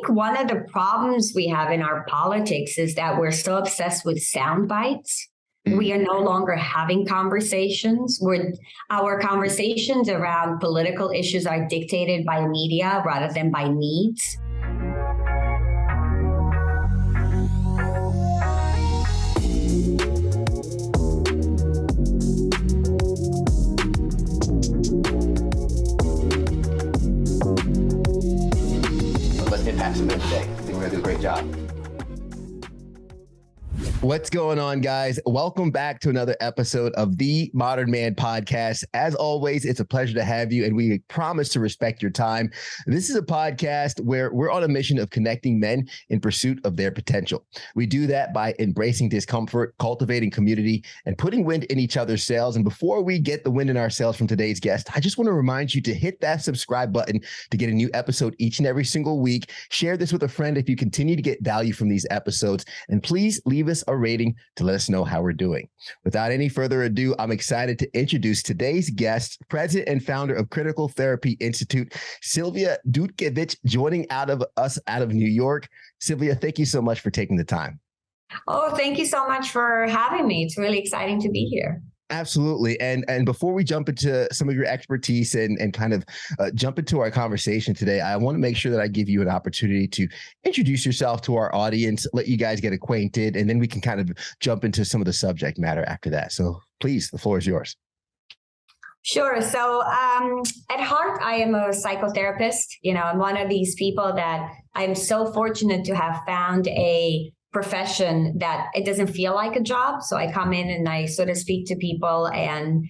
think one of the problems we have in our politics is that we're so obsessed with sound bites. We are no longer having conversations. Our conversations around political issues are dictated by media rather than by needs. Let's impact some men today. I think we're going to do a great job. What's going on, guys? Welcome back to another episode of the Modern Man Podcast. As always, it's a pleasure to have you, and we promise to respect your time. This is a podcast where we're on a mission of connecting men in pursuit of their potential. We do that by embracing discomfort, cultivating community, and putting wind in each other's sails. And before we get the wind in our sails from today's guest, I just want to remind you to hit that subscribe button to get a new episode each and every single week. Share this with a friend if you continue to get value from these episodes, and please leave us a rating to let us know how we're doing. Without any further ado, I'm excited to introduce today's guest, president and founder of Critical Therapy Institute, Silvia Dutchevici, joining us out of New York. Silvia, thank you so much for taking the time. Oh, thank you so much for having me. It's really exciting to be here. Absolutely. And before we jump into some of your expertise and kind of jump into our conversation today, I want to make sure that I give you an opportunity to introduce yourself to our audience, let you guys get acquainted, and then we can kind of jump into some of the subject matter after that. So please, the floor is yours. Sure. So at heart, I am a psychotherapist. I'm one of these people that I'm so fortunate to have found a profession that it doesn't feel like a job. So I come in and I sort of speak to people and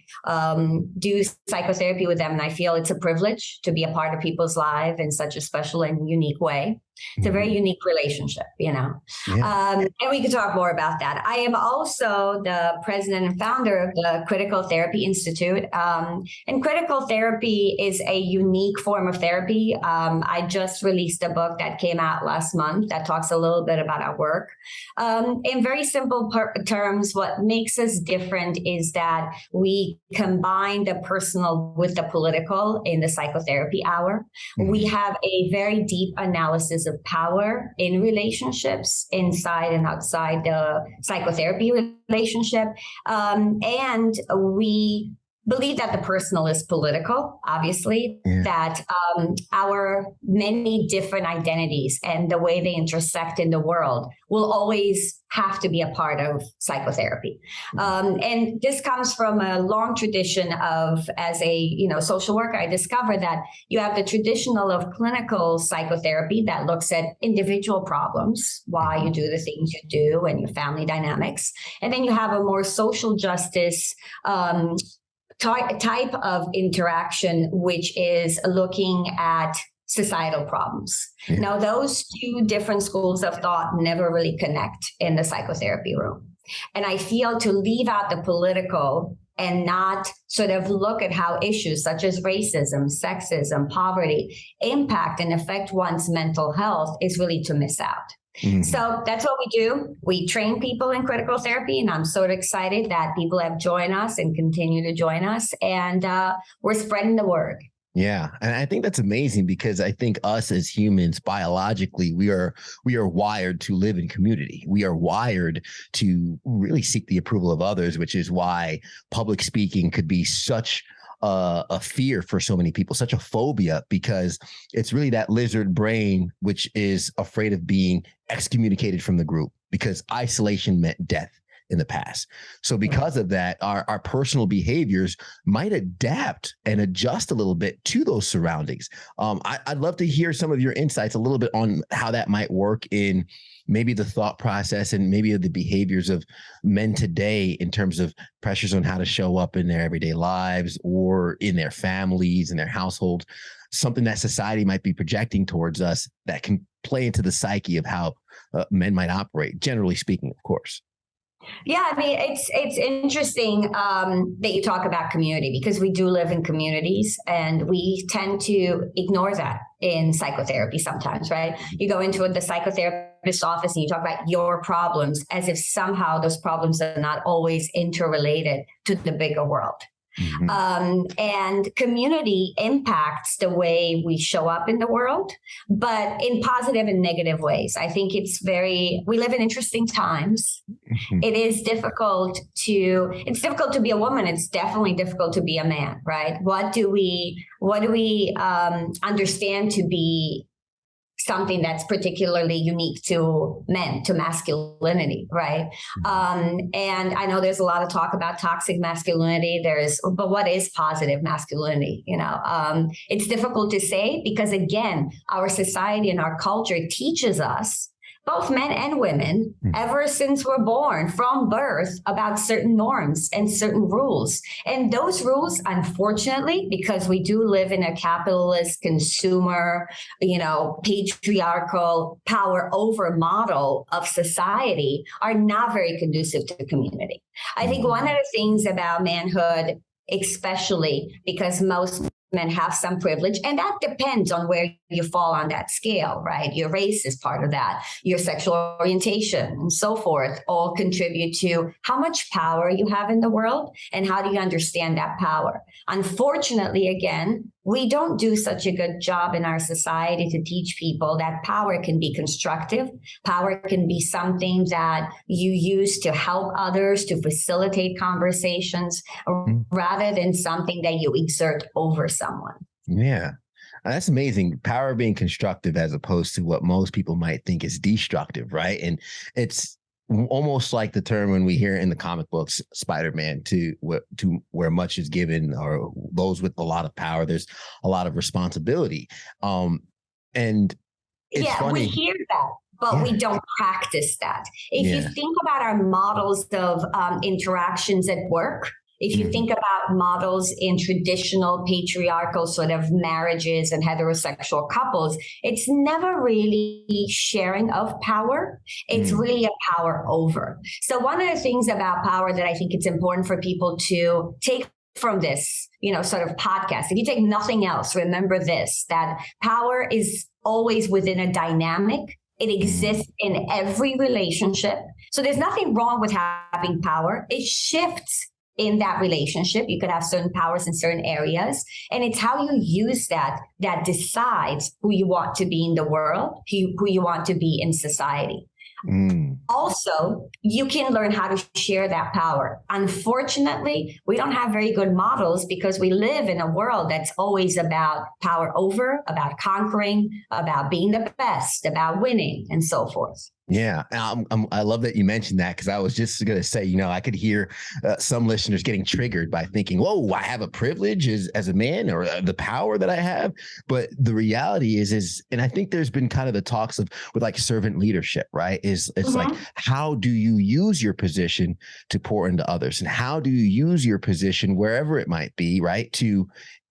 do psychotherapy with them. And I feel it's a privilege to be a part of people's lives in such a special and unique way. It's a very unique relationship, Yeah. And we could talk more about that. I am also the president and founder of the Critical Therapy Institute. And critical therapy is a unique form of therapy. I just released a book that came out last month that talks a little bit about our work. In very simple terms, what makes us different is that we combine the personal with the political in the psychotherapy hour. We have a very deep analysis of power in relationships inside and outside the psychotherapy relationship. And we believe that the personal is political, obviously, that our many different identities and the way they intersect in the world will always have to be a part of psychotherapy. And this comes from a long tradition of, as a social worker, I discovered that you have the traditional of clinical psychotherapy that looks at individual problems, why you do the things you do and your family dynamics. And then you have a more social justice type of interaction, which is looking at societal problems. Now, those two different schools of thought never really connect in the psychotherapy room. And I feel to leave out the political and not sort of look at how issues such as racism, sexism, poverty impact and affect one's mental health is really to miss out. So that's what we do. We train people in critical therapy, and I'm so excited that people have joined us and continue to join us, and we're spreading the word. Yeah. And I think that's amazing because I think us as humans, biologically, we are wired to live in community. We are wired to really seek the approval of others, which is why public speaking could be such a fear for so many people, such a phobia, because it's really that lizard brain, which is afraid of being excommunicated from the group because isolation meant death in the past. So because of that, our personal behaviors might adapt and adjust a little bit to those surroundings. I'd love to hear some of your insights a little bit on how that might work in maybe the thought process and maybe the behaviors of men today in terms of pressures on how to show up in their everyday lives or in their families and their household, something that society might be projecting towards us that can play into the psyche of how men might operate, generally speaking, of course. Yeah, I mean, it's interesting that you talk about community because we do live in communities and we tend to ignore that in psychotherapy sometimes, right? You go into the psychotherapist's office and you talk about your problems as if somehow those problems are not always interrelated to the bigger world. And community impacts the way we show up in the world, but in positive and negative ways. I think we live in interesting times. It is difficult to be a woman. It's definitely difficult to be a man, right? What do we understand to be something that's particularly unique to men, to masculinity, right? And I know there's a lot of talk about toxic masculinity. But what is positive masculinity? It's difficult to say because, again, our society and our culture teaches us, both men and women, ever since we're born, from birth, about certain norms and certain rules. And those rules, unfortunately, because we do live in a capitalist, consumer, patriarchal power over model of society, are not very conducive to the community. I think one of the things about manhood, especially because most men have some privilege, and that depends on where you fall on that scale, right? Your race is part of that, your sexual orientation and so forth, all contribute to how much power you have in the world and how do you understand that power. Unfortunately, again, we don't do such a good job in our society to teach people that power can be constructive. Power can be something that you use to help others, to facilitate conversations, rather than something that you exert over someone. Yeah. That's amazing. Power being constructive as opposed to what most people might think is destructive, right? And it's almost like the term when we hear in the comic books, Spider-Man, to where much is given, or those with a lot of power, there's a lot of responsibility. And it's funny. We hear that, but we don't practice that. If you think about our models of interactions at work, if you think about models in traditional patriarchal sort of marriages and heterosexual couples, it's never really sharing of power. It's really a power over. So one of the things about power that I think it's important for people to take from this, sort of podcast, if you take nothing else, remember this, that power is always within a dynamic. It exists in every relationship. So there's nothing wrong with having power. It shifts in that relationship. You could have certain powers in certain areas, and it's how you use that decides who you want to be in the world, who you want to be in society. Also, you can learn how to share that power. Unfortunately, we don't have very good models because we live in a world that's always about power over, about conquering, about being the best, about winning, and so forth. Yeah. I love that you mentioned that, because I was just going to say, I could hear some listeners getting triggered by thinking, whoa, I have a privilege as a man, or the power that I have. But the reality is, and I think there's been kind of the talks with like servant leadership, right? It's like, how do you use your position to pour into others? And how do you use your position, wherever it might be, right, to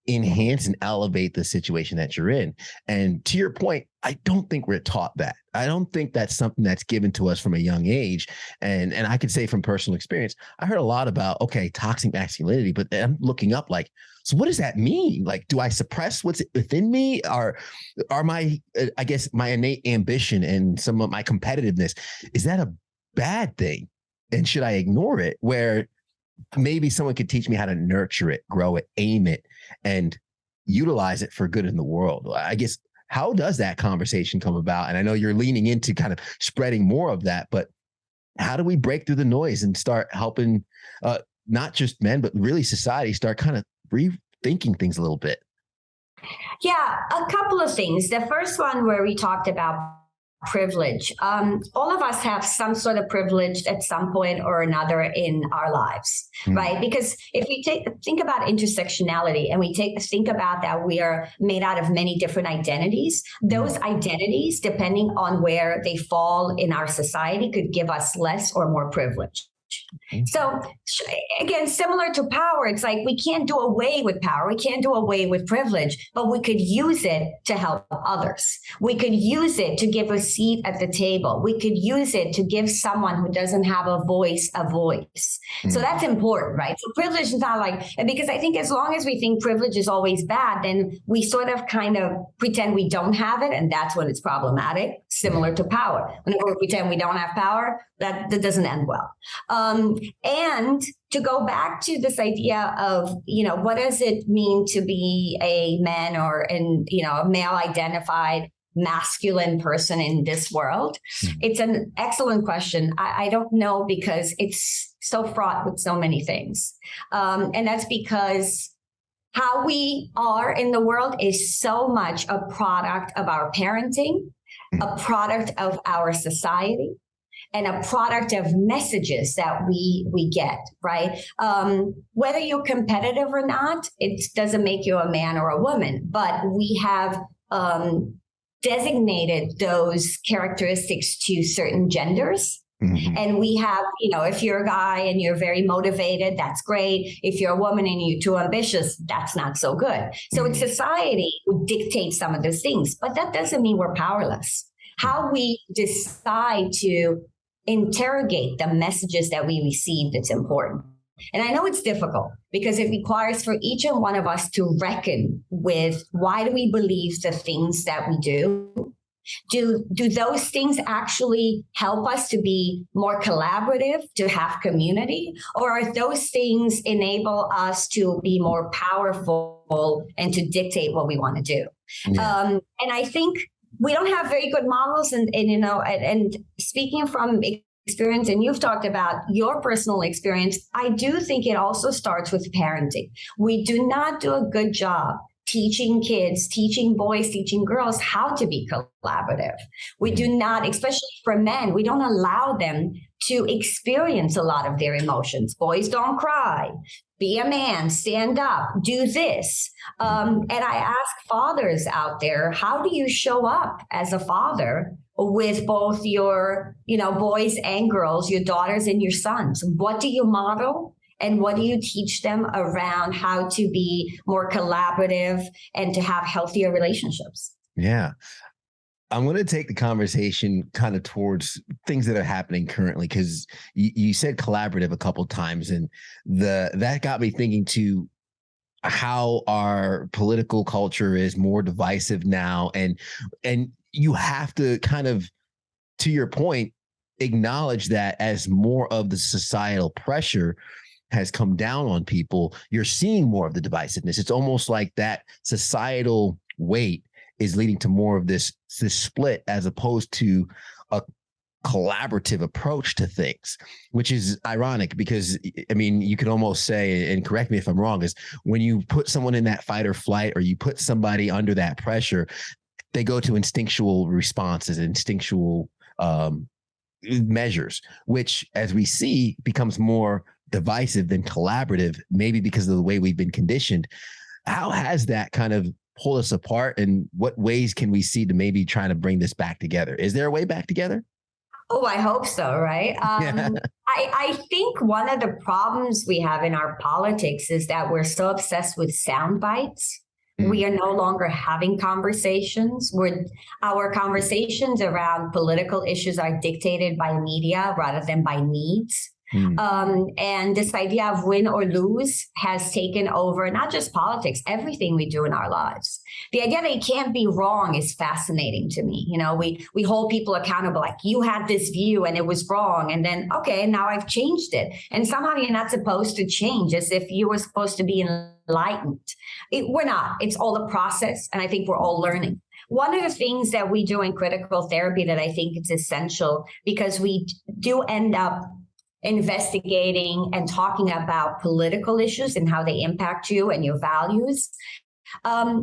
enhance and elevate the situation that you're in? And to your point, I don't think we're taught that. I don't think that's something that's given to us from a young age. And I could say from personal experience, I heard a lot about, toxic masculinity, but I'm looking up like, so what does that mean? Like, do I suppress what's within me? Are my, I guess, my innate ambition and some of my competitiveness, is that a bad thing? And should I ignore it? Where maybe someone could teach me how to nurture it, grow it, aim it, and utilize it for good in the world. I guess, how does that conversation come about? And I know you're leaning into kind of spreading more of that, but how do we break through the noise and start helping not just men, but really society start kind of rethinking things a little bit? Yeah, a couple of things. The first one, where we talked about privilege. All of us have some sort of privilege at some point or another in our lives, right? Because if we think about intersectionality, and we think about that we are made out of many different identities, those identities, depending on where they fall in our society, could give us less or more privilege. So again, similar to power, it's like we can't do away with power. We can't do away with privilege, but we could use it to help others. We could use it to give a seat at the table. We could use it to give someone who doesn't have a voice. So that's important, right? So privilege is not like, because I think as long as we think privilege is always bad, then we sort of kind of pretend we don't have it. And that's when it's problematic, similar to power. Whenever we pretend we don't have power, that doesn't end well. And to go back to this idea of, what does it mean to be a man or a male identified masculine person in this world? It's an excellent question. I don't know, because it's so fraught with so many things. And that's because how we are in the world is so much a product of our parenting, a product of our society, and a product of messages that we get, right? Whether you're competitive or not, it doesn't make you a man or a woman, but we have designated those characteristics to certain genders. And we have, if you're a guy and you're very motivated, that's great. If you're a woman and you're too ambitious, that's not so good. So it's society who dictates some of those things, but that doesn't mean we're powerless. How we decide to interrogate the messages that we receive, that's important. And I know it's difficult because it requires for each and one of us to reckon with, why do we believe the things that we do? Do those things actually help us to be more collaborative, to have community? Or are those things enable us to be more powerful and to dictate what we want to do? Yeah. And I think we don't have very good models. And speaking from experience, and you've talked about your personal experience, I do think it also starts with parenting. We do not do a good job teaching kids, teaching boys, teaching girls how to be collaborative. We do not, especially for men, we don't allow them to experience a lot of their emotions. Boys don't cry. Be a man, stand up, do this. And I ask fathers out there, how do you show up as a father with both your, boys and girls, your daughters and your sons? What do you model? And what do you teach them around how to be more collaborative and to have healthier relationships? Yeah. I'm going to take the conversation kind of towards things that are happening currently, because you said collaborative a couple of times, and that got me thinking to how our political culture is more divisive now. And you have to kind of, to your point, acknowledge that as more of the societal pressure has come down on people, you're seeing more of the divisiveness. It's almost like that societal weight is leading to more of this split, as opposed to a collaborative approach to things, which is ironic because, you could almost say, and correct me if I'm wrong, is when you put someone in that fight or flight, or you put somebody under that pressure, they go to instinctual responses, instinctual measures, which, as we see, becomes more divisive than collaborative, maybe because of the way we've been conditioned. How has that kind of pulled us apart, and what ways can we see to maybe trying to bring this back together? Is there a way back together? Oh, I hope so, right? Yeah. I think one of the problems we have in our politics is that we're so obsessed with sound bites. We are no longer having conversations. Our conversations around political issues are dictated by media rather than by needs. And this idea of win or lose has taken over not just politics, everything we do in our lives. The idea that you can't be wrong is fascinating to me. We hold people accountable, like, you had this view and it was wrong. And then, okay, now I've changed it. And somehow you're not supposed to change, as if you were supposed to be enlightened. We're not. It's all a process. And I think we're all learning. One of the things that we do in critical therapy that I think is essential, because we do end up investigating and talking about political issues and how they impact you and your values,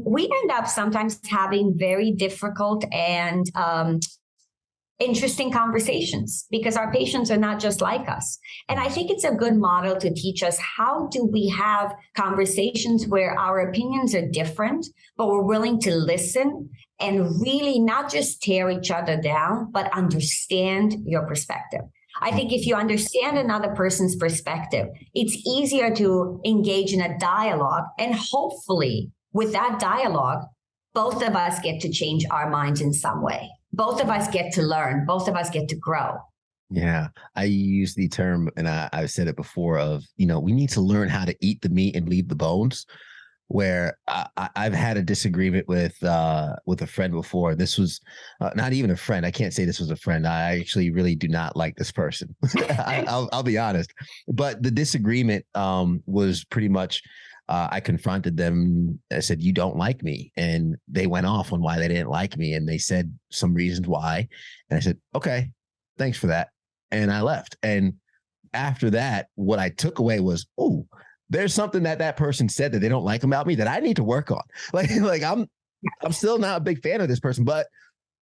we end up sometimes having very difficult and interesting conversations, because our patients are not just like us. And I think it's a good model to teach us, how do we have conversations where our opinions are different, but we're willing to listen and really not just tear each other down, but understand your perspective. I think if you understand another person's perspective, it's easier to engage in a dialogue. And hopefully with that dialogue, both of us get to change our minds in some way. Both of us get to learn. Both of us get to grow. Yeah, I use the term, and I've said it before, of, we need to learn how to eat the meat and leave the bones. where I've had a disagreement with a friend before. This was not even a friend. I can't say this was a friend. I actually really do not like this person. I'll be honest. But the disagreement was pretty much, I confronted them. I said, "You don't like me," and they went off on why they didn't like me, and they said some reasons why. And I said, "Okay, thanks for that," and I left. And after that, what I took away was, "Oh, there's something that person said that they don't like about me that I need to work on." Like I'm still not a big fan of this person, but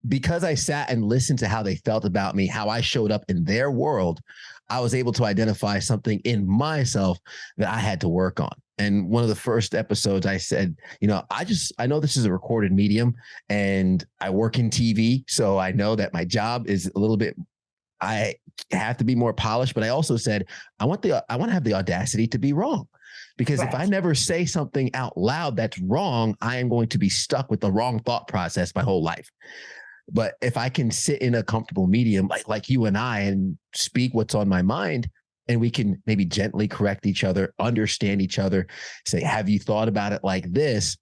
because I sat and listened to how they felt about me, how I showed up in their world, I was able to identify something in myself that I had to work on. And one of the first episodes I said, I know this is a recorded medium and I work in TV. So I know that my job is a little bit, I have to be more polished, but I also said, I want to have the audacity to be wrong, because if I never say something out loud that's wrong, I am going to be stuck with the wrong thought process my whole life. But if I can sit in a comfortable medium like you and I and speak what's on my mind, and we can maybe gently correct each other, understand each other, say, have you thought about it like this?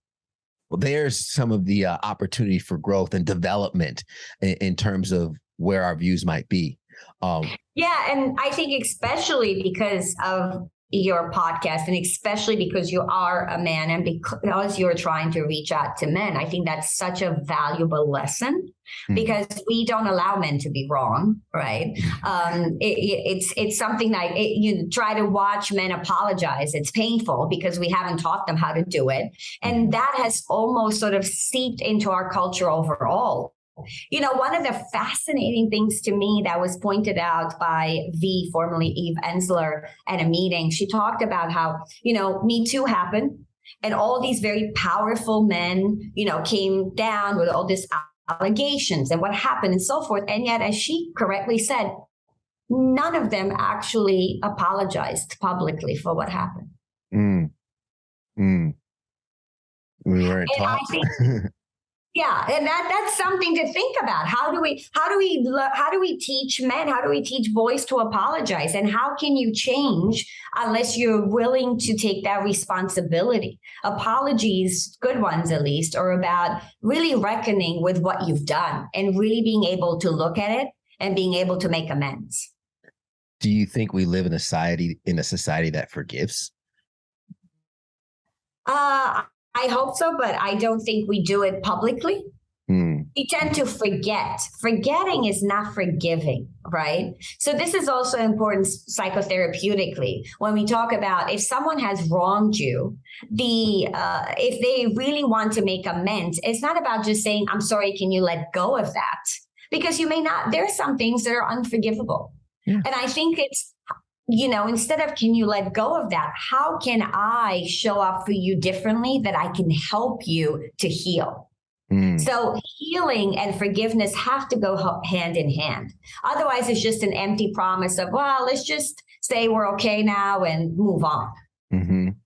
Well, there's some of the opportunity for growth and development in terms of where our views might be. Yeah. And I think especially because of your podcast, and especially because you are a man and because you're trying to reach out to men, I think that's such a valuable lesson, because we don't allow men to be wrong, right? It's something like you try to watch men apologize. It's painful because we haven't taught them how to do it. And that has almost sort of seeped into our culture overall. One of the fascinating things to me that was pointed out by formerly Eve Ensler, at a meeting, she talked about how, Me Too happened and all these very powerful men, came down with all these allegations and what happened and so forth. And yet, as she correctly said, none of them actually apologized publicly for what happened. We weren't taught. I think yeah, and that's something to think about. How do we teach men? How do we teach boys to apologize? And how can you change unless you're willing to take that responsibility? Apologies, good ones at least, are about really reckoning with what you've done and really being able to look at it and being able to make amends. Do you think we live in a society that forgives? I hope so, but I don't think we do it publicly. We tend to forget. Forgetting is not forgiving, right? So this is also important psychotherapeutically. When we talk about if someone has wronged you, if they really want to make amends, it's not about just saying, "I'm sorry, can you let go of that?" Because you may not, there are some things that are unforgivable. Yeah. And I think it's, instead of "can you let go of that," how can I show up for you differently that I can help you to heal? So healing and forgiveness have to go hand in hand. Otherwise, it's just an empty promise of, well, let's just say we're okay now and move on. And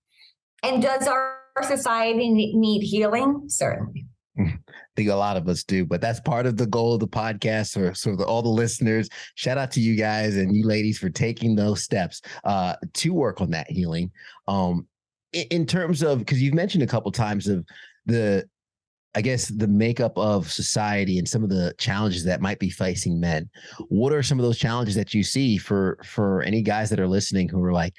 does our society need healing? Certainly. I think a lot of us do, but that's part of the goal of the podcast. So all the listeners, shout out to you guys and you ladies for taking those steps to work on that healing. In terms of, because you've mentioned a couple times of the makeup of society and some of the challenges that might be facing men. What are some of those challenges that you see for any guys that are listening who are like,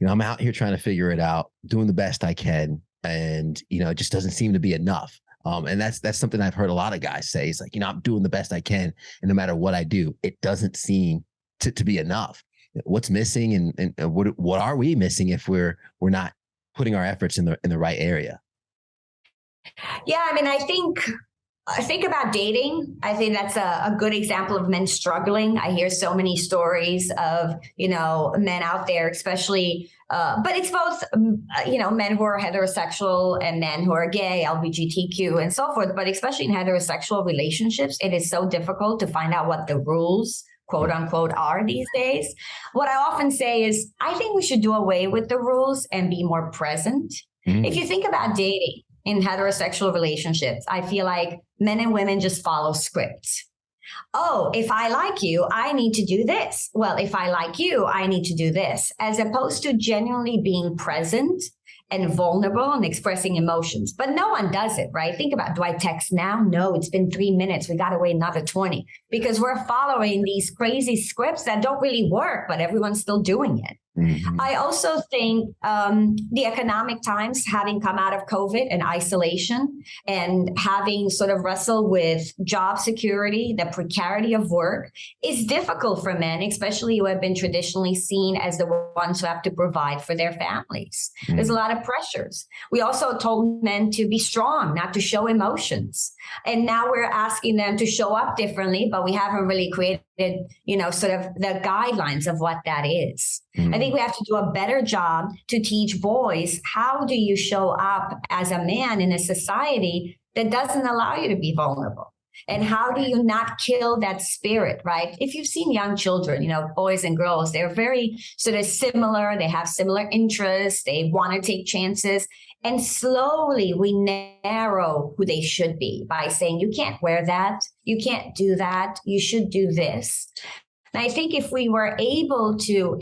I'm out here trying to figure it out, doing the best I can, and it just doesn't seem to be enough. And that's something I've heard a lot of guys say. It's like, I'm doing the best I can, and no matter what I do, it doesn't seem to be enough. What's missing, and what are we missing if we're not putting our efforts in the right area? Yeah, I mean, I think about dating. I think that's a good example of men struggling. I hear so many stories of, men out there, especially, but it's both, men who are heterosexual and men who are gay, LGBTQ and so forth. But especially in heterosexual relationships, it is so difficult to find out what the rules, quote unquote, are these days. What I often say is, I think we should do away with the rules and be more present. If you think about dating, in heterosexual relationships, I feel like men and women just follow scripts. Oh, if I like you, I need to do this. Well, if I like you, I need to do this, as opposed to genuinely being present and vulnerable and expressing emotions. But no one does it, right? Think about, do I text now? No, it's been 3 minutes. We got to wait another 20 because we're following these crazy scripts that don't really work, but everyone's still doing it. Mm-hmm. I also think the economic times, having come out of COVID and isolation and having sort of wrestled with job security, the precarity of work, is difficult for men, especially who have been traditionally seen as the ones who have to provide for their families. Mm-hmm. There's a lot of pressures. We also told men to be strong, not to show emotions. And now we're asking them to show up differently, but we haven't really created, sort of the guidelines of what that is. Mm-hmm. I think we have to do a better job to teach boys, how do you show up as a man in a society that doesn't allow you to be vulnerable? And how do you not kill that spirit, right? If you've seen young children, boys and girls, they're very sort of similar. They have similar interests. They want to take chances. And slowly we narrow who they should be by saying, you can't wear that. You can't do that. You should do this. And I think if we were able to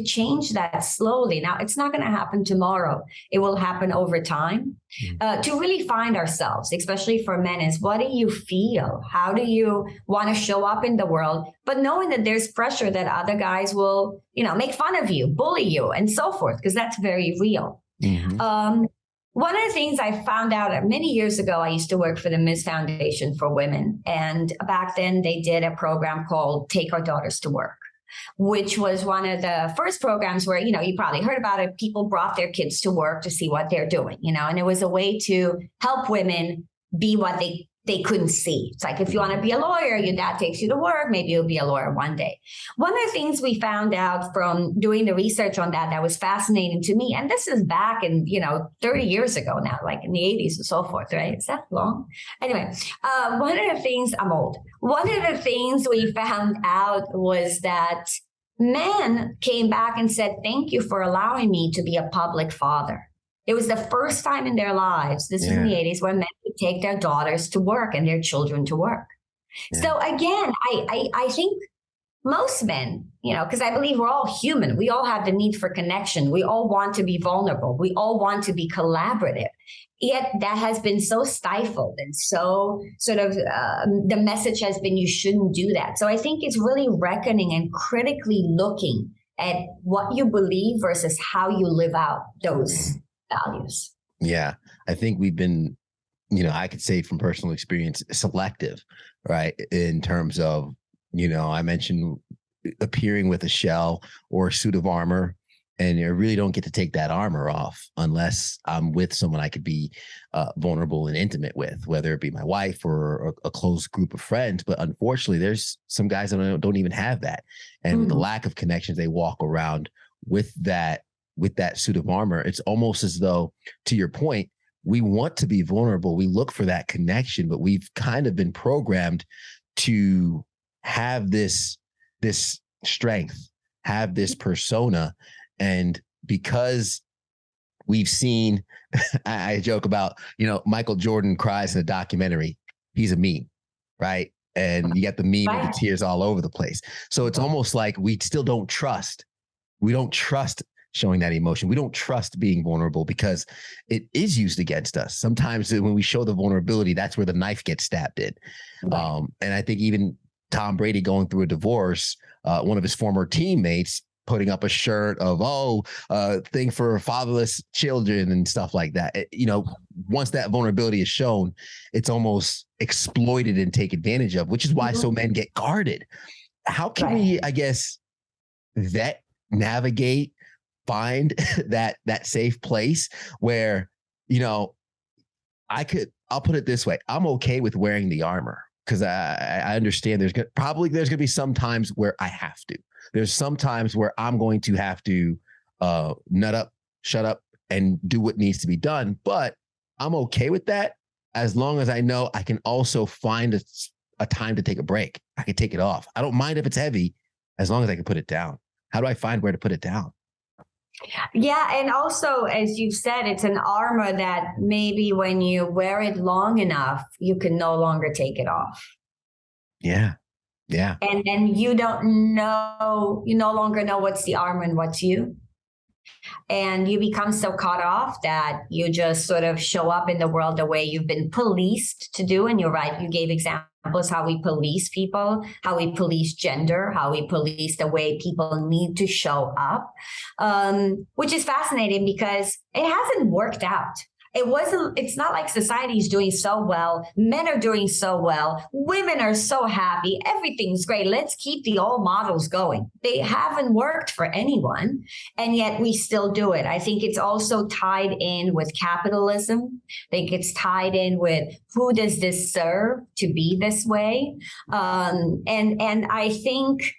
change that slowly, now it's not going to happen tomorrow. It will happen over time. To really find ourselves, especially for men, is what do you feel? How do you want to show up in the world? But knowing that there's pressure that other guys will, make fun of you, bully you, and so forth, because that's very real. Mm-hmm. One of the things I found out many years ago, I used to work for the Ms. Foundation for Women. And back then they did a program called Take Our Daughters to Work, which was one of the first programs where, you probably heard about it. People brought their kids to work to see what they're doing, and it was a way to help women be what they couldn't see. It's like, if you want to be a lawyer, your dad takes you to work, maybe you'll be a lawyer one day. One of the things we found out from doing the research on that was fascinating to me, and this is back in, 30 years ago now, like in the 80s and so forth, right? Is that long? Anyway, one of the things, I'm old. One of the things we found out was that men came back and said, thank you for allowing me to be a public father. It was the first time in their lives, this was in the 80s, where men would take their daughters to work and their children to work. Yeah. So again, I think most men, because I believe we're all human. We all have the need for connection. We all want to be vulnerable. We all want to be collaborative. Yet that has been so stifled and so sort of the message has been, you shouldn't do that. So I think it's really reckoning and critically looking at what you believe versus how you live out those values. Yeah, I think we've been, I could say from personal experience, selective, right? In terms of, I mentioned appearing with a shell or a suit of armor, and I really don't get to take that armor off unless I'm with someone I could be vulnerable and intimate with, whether it be my wife or a close group of friends. But unfortunately, there's some guys that don't even have that. And with the lack of connections, they walk around with that suit of armor. It's almost as though, to your point, we want to be vulnerable. We look for that connection, but we've kind of been programmed to have this strength, have this persona. And because we've seen, I joke about, Michael Jordan cries in a documentary, he's a meme, right? And you got the meme with the tears all over the place. So it's almost like we still don't trust. We don't trust showing that emotion. We don't trust being vulnerable because it is used against us. Sometimes when we show the vulnerability, that's where the knife gets stabbed in. Right. And I think even Tom Brady going through a divorce, one of his former teammates putting up a shirt of, thing for fatherless children and stuff like that. Once that vulnerability is shown, it's almost exploited and taken advantage of, which is why so men get guarded. How can we, I guess, navigate, find that safe place where, I'll put it this way. I'm okay with wearing the armor because I understand there's going to be some times where I have to. There's some times where I'm going to have to nut up, shut up, and do what needs to be done. But I'm okay with that as long as I know I can also find a time to take a break. I can take it off. I don't mind if it's heavy as long as I can put it down. How do I find where to put it down? Yeah. And also, as you said, it's an armor that maybe when you wear it long enough, you can no longer take it off. Yeah. Yeah. And then you no longer know what's the armor and what's you. And you become so caught off that you just sort of show up in the world the way you've been policed to do. And you're right, you gave examples how we police people, how we police gender, how we police the way people need to show up, which is fascinating because it hasn't worked out. It's not like society is doing so well. Men are doing so well. Women are so happy. Everything's great. Let's keep the old models going. They haven't worked for anyone. And yet we still do it. I think it's also tied in with capitalism. I think it's tied in with who does this serve to be this way? And I think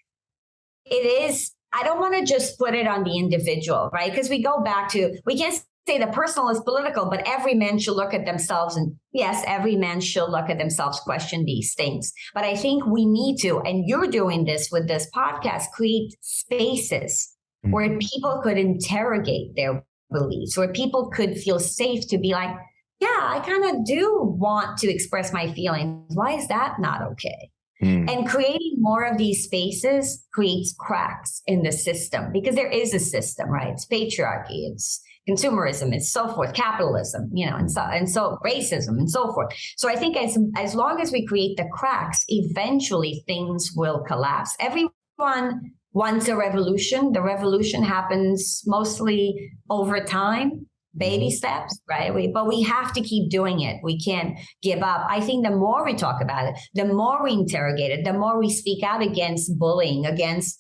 it is, I don't want to just put it on the individual, right? Because we go back to, we can't say the personal is political, but every man should look at themselves. And yes, every man should look at themselves, question these things. But I think we need to, and you're doing this with this podcast, create spaces where people could interrogate their beliefs, where people could feel safe to be like, yeah, I kind of do want to express my feelings. Why is that not okay? And creating more of these spaces creates cracks in the system, because there is a system, right? It's patriarchy, it's consumerism, and so forth, capitalism, and so racism and so forth. So I think as long as we create the cracks, eventually things will collapse. Everyone wants a revolution. The revolution happens mostly over time. Baby steps, right? But we have to keep doing it. We can't give up. I think the more we talk about it, the more we interrogate it, the more we speak out against bullying, against,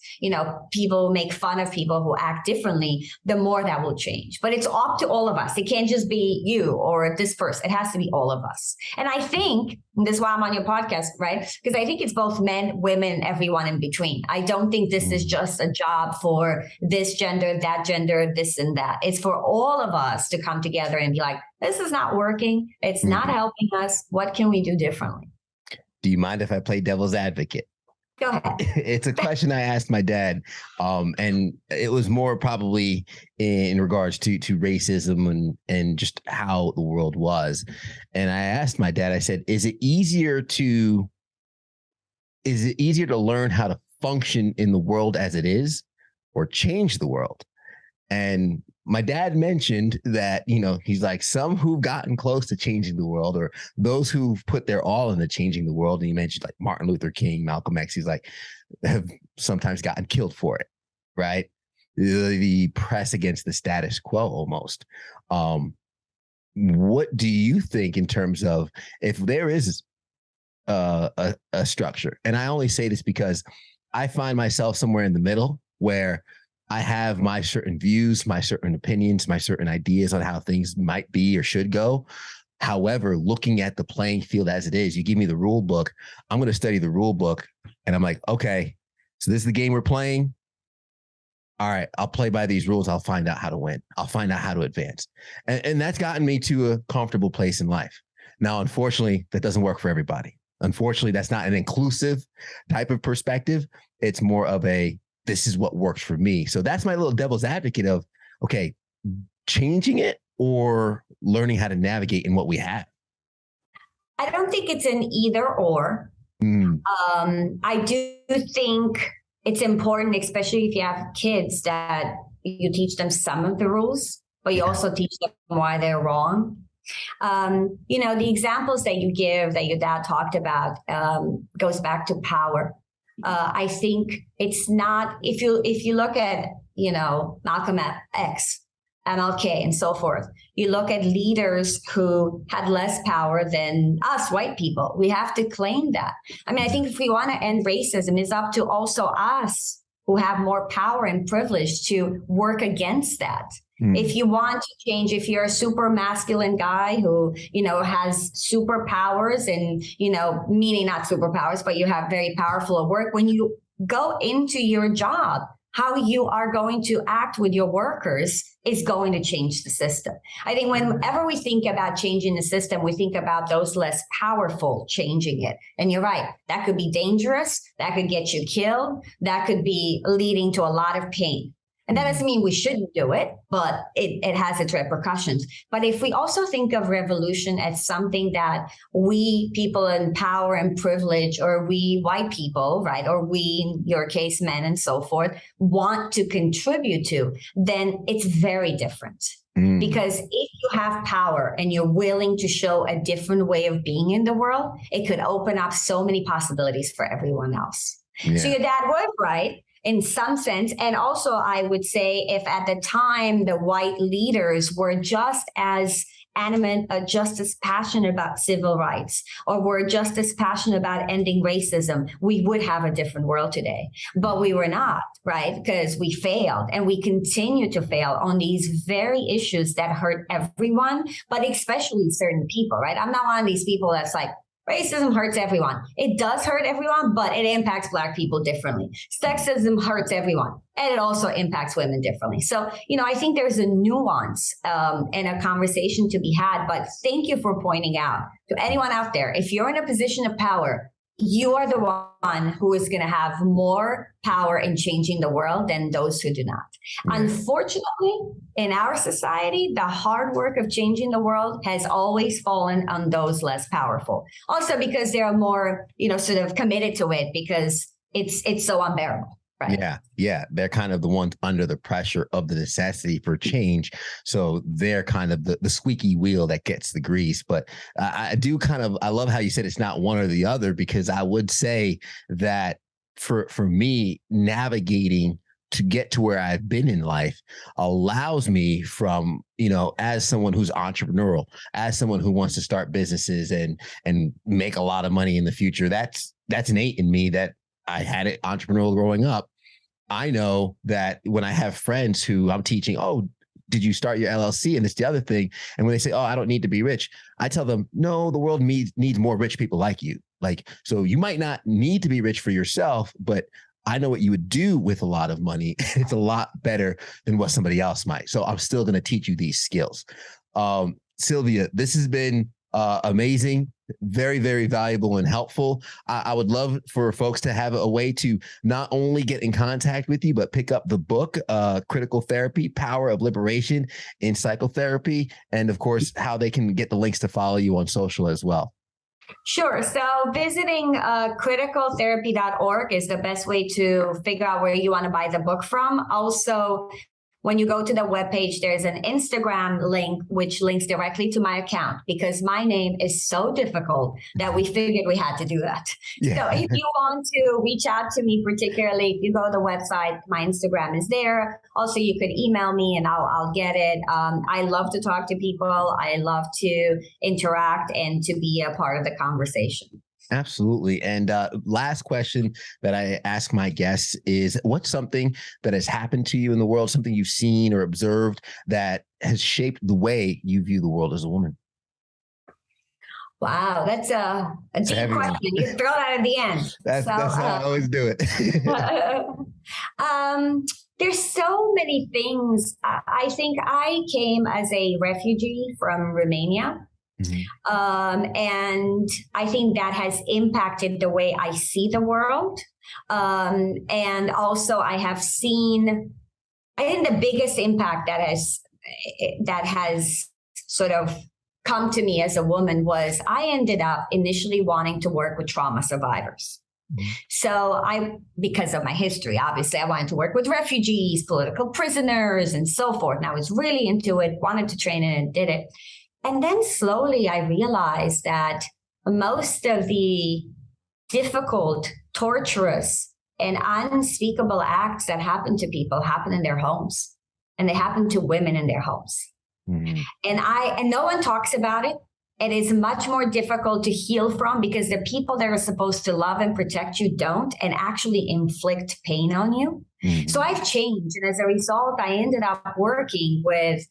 people who make fun of people who act differently, the more that will change. But it's up to all of us. It can't just be you or this person. It has to be all of us. And I think, and this is why I'm on your podcast, right? Because I think it's both men, women, everyone in between. I don't think this is just a job for this gender, this and that. It's for all of us to come together and be like, this is not working. It's not helping us. What can we do differently? Do you mind if I play devil's advocate? Go ahead. It's a question I asked my dad, and it was more probably in regards to racism and just how the world was. And I asked my dad, I said, is it easier to learn how to function in the world as it is, or change the world? And my dad mentioned that, he's like, some who've gotten close to changing the world, or those who've put their all into changing the world. And he mentioned like Martin Luther King, Malcolm X, he's like, have sometimes gotten killed for it, right? The press against the status quo almost. What do you think in terms of if there is a structure? And I only say this because I find myself somewhere in the middle where I have my certain views, my certain opinions, my certain ideas on how things might be or should go. However, looking at the playing field as it is, you give me the rule book, I'm going to study the rule book. And I'm like, okay, so this is the game we're playing. All right, I'll play by these rules. I'll find out how to win. I'll find out how to advance. And that's gotten me to a comfortable place in life. Now, unfortunately, that doesn't work for everybody. Unfortunately, that's not an inclusive type of perspective. It's more of this is what works for me. So that's my little devil's advocate of, okay, changing it or learning how to navigate in what we have. I don't think it's an either or. I do think it's important, especially if you have kids, that you teach them some of the rules, but you also teach them why they're wrong. The examples that you give, that your dad talked about, goes back to power. I think it's not, if you look at, Malcolm X, MLK, and so forth, you look at leaders who had less power than us white people. We have to claim that. I mean, I think if we want to end racism, it's up to also us who have more power and privilege to work against that. If you want to change, if you're a super masculine guy who, has superpowers and, meaning not superpowers, but you have very powerful at work, when you go into your job, how you are going to act with your workers is going to change the system. I think whenever we think about changing the system, we think about those less powerful changing it. And you're right, that could be dangerous. That could get you killed. That could be leading to a lot of pain. And that doesn't mean we shouldn't do it, but it has its repercussions. But if we also think of revolution as something that we people in power and privilege, or we white people, right, or we, in your case, men and so forth, want to contribute to, then it's very different. Because if you have power and you're willing to show a different way of being in the world, it could open up so many possibilities for everyone else. Yeah. So your dad was right in some sense. And also, I would say, if at the time the white leaders were just as animate, just as passionate about civil rights, or were just as passionate about ending racism, we would have a different world today. But we were not, right? Because we failed, and we continue to fail on these very issues that hurt everyone, but especially certain people, right? I'm not one of these people that's like, racism hurts everyone. It does hurt everyone, but it impacts Black people differently. Sexism hurts everyone, and it also impacts women differently. So, I think there's a nuance and a conversation to be had. But thank you for pointing out to anyone out there, if you're in a position of power, you are the one who is going to have more power in changing the world than those who do not. Unfortunately, in our society, the hard work of changing the world has always fallen on those less powerful. Also because they're more, sort of committed to it because it's so unbearable. Right. Yeah. They're kind of the ones under the pressure of the necessity for change. So they're kind of the squeaky wheel that gets the grease. But I love how you said it's not one or the other, because I would say that for me, navigating to get to where I've been in life allows me from, as someone who's entrepreneurial, as someone who wants to start businesses and make a lot of money in the future. That's innate in me, that I had it entrepreneurial growing up. I know that when I have friends who I'm teaching, oh, did you start your LLC? And it's the other thing. And when they say, oh, I don't need to be rich, I tell them, no, the world needs more rich people like you. So you might not need to be rich for yourself, but I know what you would do with a lot of money. It's a lot better than what somebody else might. So I'm still going to teach you these skills. Silvia, this has been amazing. Very, very valuable and helpful. I would love for folks to have a way to not only get in contact with you, but pick up the book, Critical Therapy, Power of Liberation in Psychotherapy, and of course, how they can get the links to follow you on social as well. Sure. So visiting criticaltherapy.org is the best way to figure out where you want to buy the book from. Also, when you go to the webpage, there's an Instagram link, which links directly to my account, because my name is so difficult that we figured we had to do that. Yeah. So if you want to reach out to me, particularly if you go to the website, my Instagram is there. Also, you could email me and I'll get it. I love to talk to people. I love to interact and to be a part of the conversation. Absolutely. And last question that I ask my guests is, what's something that has happened to you in the world, something you've seen or observed that has shaped the way you view the world as a woman? Wow, that's a deep question. You throw that at the end. That's how I always do it. There's so many things. I think I came as a refugee from Romania. Mm-hmm. And I think that has impacted the way I see the world. And also I think the biggest impact that has sort of come to me as a woman was I ended up initially wanting to work with trauma survivors. Mm-hmm. So because of my history, obviously I wanted to work with refugees, political prisoners, and so forth. And I was really into it, wanted to train it, and did it. And then slowly I realized that most of the difficult, torturous, and unspeakable acts that happen to people happen in their homes, and they happen to women in their homes. Mm-hmm. And no one talks about it. It is much more difficult to heal from because the people that are supposed to love and protect you don't, and actually inflict pain on you. Mm-hmm. So I've changed. And as a result, I ended up working with,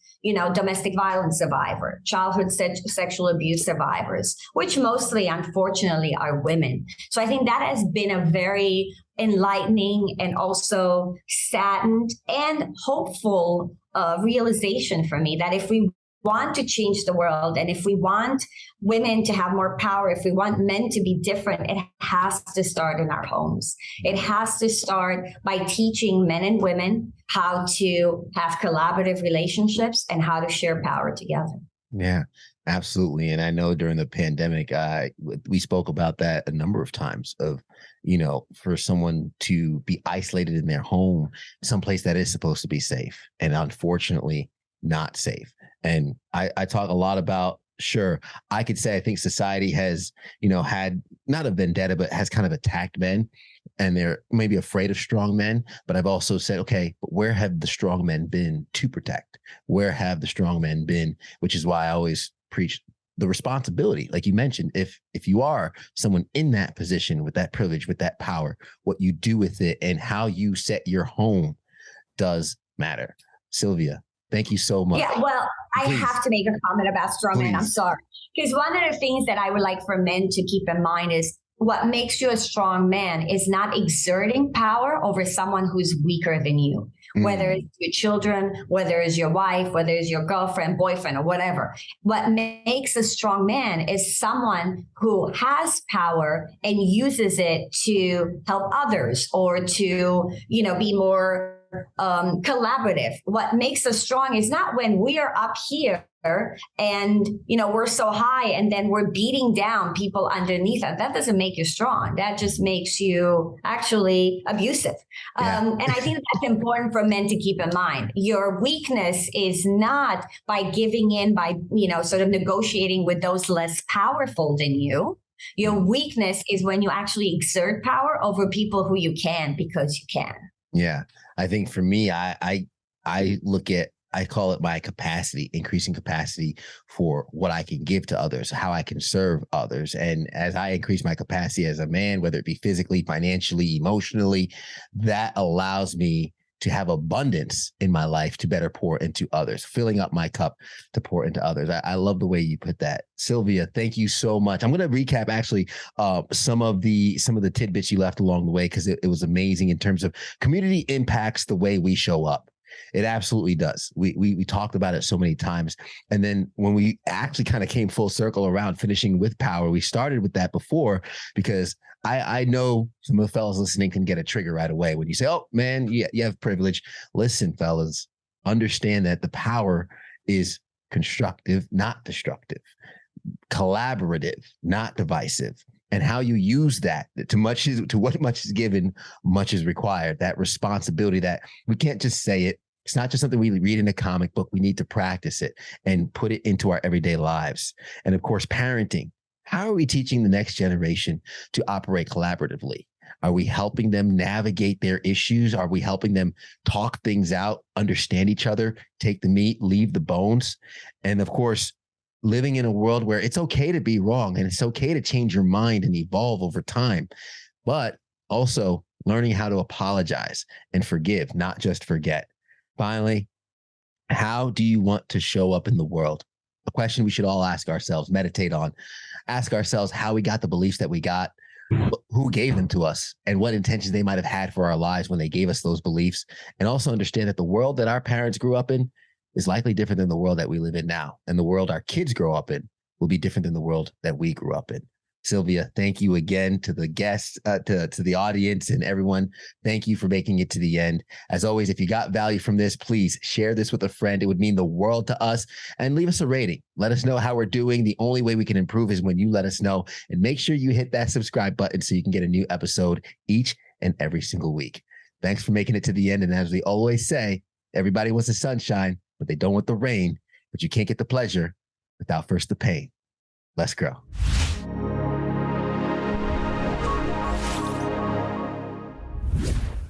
domestic violence survivors, childhood sexual abuse survivors, which mostly, unfortunately, are women. So I think that has been a very enlightening and also saddened and hopeful realization for me that if we want to change the world, and if we want women to have more power, if we want men to be different, it has to start in our homes. It has to start by teaching men and women how to have collaborative relationships and how to share power together. Yeah, absolutely. And I know during the pandemic, we spoke about that a number of times of, for someone to be isolated in their home, someplace that is supposed to be safe and unfortunately not safe. And I talk a lot about, sure, I could say I think society has, had not a vendetta, but has kind of attacked men, and they're maybe afraid of strong men. But I've also said, okay, but where have the strong men been to protect? Where have the strong men been? Which is why I always preach the responsibility. Like you mentioned, if you are someone in that position with that privilege, with that power, what you do with it and how you set your home does matter. Silvia, thank you so much. Yeah, well, I have to make a comment about strong men. I'm sorry. Because one of the things that I would like for men to keep in mind is what makes you a strong man is not exerting power over someone who's weaker than you, whether it's your children, whether it's your wife, whether it's your girlfriend, boyfriend, or whatever. What makes a strong man is someone who has power and uses it to help others or to, be more collaborative. What makes us strong is not when we are up here and we're so high and then we're beating down people underneath us. That doesn't make you strong. That just makes you actually abusive. And I think that's important for men to keep in mind. Your weakness is not by giving in, by sort of negotiating with those less powerful than you. Your weakness is when you actually exert power over people who you can because you can. Yeah. I think for me, I call it my capacity, increasing capacity for what I can give to others, how I can serve others. And as I increase my capacity as a man, whether it be physically, financially, emotionally, that allows me to have abundance in my life to better pour into others, filling up my cup to pour into others. I love the way you put that. Silvia, thank you so much. I'm going to recap actually some of the tidbits you left along the way, because it was amazing in terms of community impacts the way we show up. It absolutely does. We talked about it so many times. And then when we actually kind of came full circle around finishing with power, we started with that before, because I know some of the fellas listening can get a trigger right away when you say, oh man, you have privilege. Listen, fellas, understand that the power is constructive, not destructive, collaborative, not divisive. And how you use that to what much is given, much is required. That responsibility that we can't just say it. It's not just something we read in a comic book. We need to practice it and put it into our everyday lives. And of course, parenting. How are we teaching the next generation to operate collaboratively? Are we helping them navigate their issues? Are we helping them talk things out, understand each other, take the meat, leave the bones? And of course, living in a world where it's okay to be wrong and it's okay to change your mind and evolve over time, but also learning how to apologize and forgive, not just forget. Finally, how do you want to show up in the world? A question we should all ask ourselves, meditate on, ask ourselves how we got the beliefs that we got, who gave them to us, and what intentions they might have had for our lives when they gave us those beliefs. And also understand that the world that our parents grew up in is likely different than the world that we live in now. And the world our kids grow up in will be different than the world that we grew up in. Silvia, thank you again to the guests, to the audience and everyone. Thank you for making it to the end. As always, if you got value from this, please share this with a friend. It would mean the world to us. And leave us a rating. Let us know how we're doing. The only way we can improve is when you let us know. And make sure you hit that subscribe button so you can get a new episode each and every single week. Thanks for making it to the end. And as we always say, everybody wants the sunshine, but they don't want the rain. But you can't get the pleasure without first the pain. Let's grow.